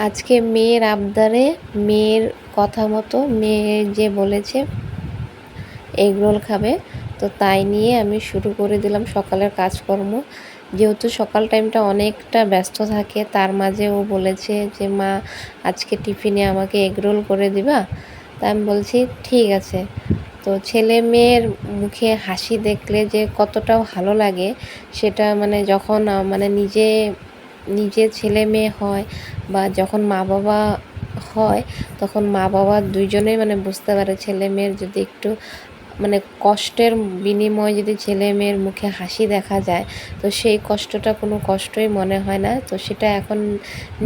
আজকে মেয়ের আবদারে, মেয়ের কথা মতো মেয়ে যে বলেছে এগরোল খাবে, তো তাই নিয়ে আমি শুরু করে দিলাম সকালের কাজকর্ম। যেহেতু সকাল টাইমটা অনেকটা ব্যস্ত থাকে, তার মাঝে ও বলেছে যে মা আজকে টিফিনে আমাকে এগরোল করে দিবা। তা আমি বলছি ঠিক আছে। তো ছেলে মেয়ের মুখে হাসি দেখলে যে কতটা ভালো লাগে সেটা মানে যখন মানে নিজে নিজে ছেলে মেয়ে হয় বা যখন মা বাবা হয়, তখন মা বাবা দুইজনেই মানে বুঝতে পারে ছেলে মেয়ের যদি একটু মানে কষ্টের বিনিময়ে যদি ছেলে মেয়ের মুখে হাসি দেখা যায়, তো সেই কষ্টটা কোনো কষ্টই মনে হয় না। তো সেটা এখন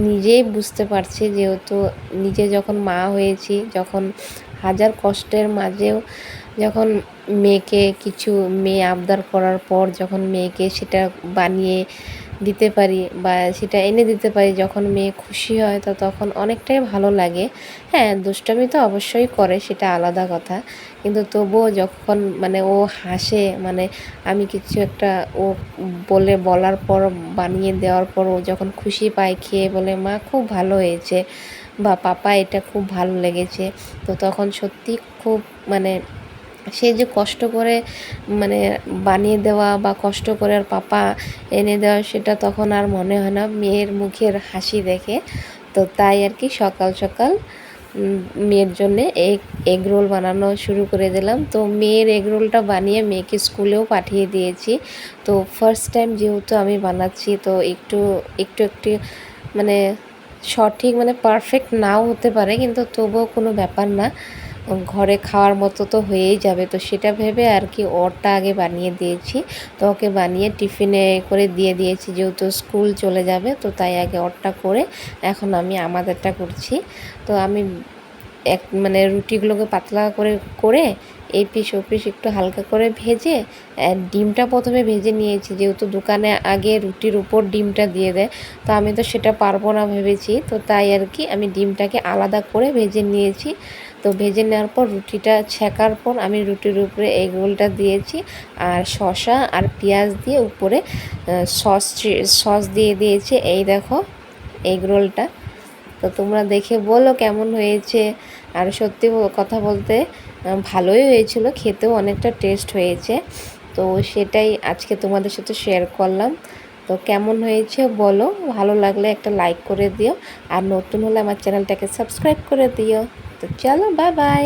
নিজেই বুঝতে পারছি, যেহেতু নিজে যখন মা হয়েছি, যখন হাজার কষ্টের মাঝেও যখন মেয়েকে কিছু মেয়ে আবদার করার পর যখন মেয়েকে সেটা বানিয়ে দিতে পারি বা সেটা এনে দিতে পারি, যখন মেয়ে খুশি হয় তো তখন অনেকটাই ভালো লাগে। হ্যাঁ, দুষ্টামি তো অবশ্যই করে, সেটা আলাদা কথা, কিন্তু তবুও যখন মানে ও হাসে, মানে আমি কিছু একটা ও বলার পর বানিয়ে দেওয়ার পর ও যখন খুশি পায়, খেয়ে বলে মা খুব ভালো হয়েছে বা পাপা এটা খুব ভালো লেগেছে, তো তখন সত্যি খুব মানে সে যে কষ্ট করে মানে বানিয়ে দেওয়া বা কষ্ট করে আর পাপা এনে দেওয়া, সেটা তখন আর মনে হয় না মেয়ের মুখের হাসি দেখে। তো তাই আর কি সকাল সকাল মেয়ের জন্যে এগ রোল বানানো শুরু করে দিলাম। তো মেয়ের এগ রোলটা বানিয়ে মেয়েকে স্কুলেও পাঠিয়ে দিয়েছি। তো ফার্স্ট টাইম যেহেতু আমি বানাচ্ছি, তো একটু একটু একটু মানে সঠিক মানে পারফেক্ট নাও হতে পারে, কিন্তু তবুও কোনো ব্যাপার না, ঘরে খাওয়ার মতো তো হয়েই যাবে। তো সেটা ভেবে আর কি ওরটা আগে বানিয়ে দিয়েছি। তো ওকে বানিয়ে টিফিনে করে দিয়ে দিয়েছি, যেহেতু স্কুল চলে যাবে, তো তাই আগে ওরটা করে এখন আমি আমাদেরটা করছি। তো আমি মানে রুটিগুলোকে পাতলা করে করে এই পিস ও পিস একটু হালকা করে ভেজে ডিমটা প্রথমে ভেজে নিয়েছি, যেহেতু দোকানে আগে রুটির উপর ডিমটা দিয়ে দেয়, তো আমি তো সেটা পারবো না ভেবেছি, তো তাই আর কি আমি ডিমটাকে আলাদা করে ভেজে নিয়েছি। তো ভেজে নেওয়ার পর রুটিটা ছেঁকার পর আমি রুটির উপরে এগ রোলটা দিয়েছি, আর শসা আর পেঁয়াজ দিয়ে উপরে সস দিয়ে দিয়েছি। এই দেখো এগ রোলটা। তো তোমরা দেখে বলো কেমন হয়েছে। আর সত্যি কথা বলতে ভালোই হয়েছিল, খেতেও অনেকটা টেস্ট হয়েছে। তো সেটাই আজকে তোমাদের সাথে শেয়ার করলাম। তো কেমন হয়েছে বলো, ভালো লাগলে একটা লাইক করে দিও, আর নতুন হলে আমার চ্যানেলটাকে সাবস্ক্রাইব করে দিও। তো চলো, বাই বাই।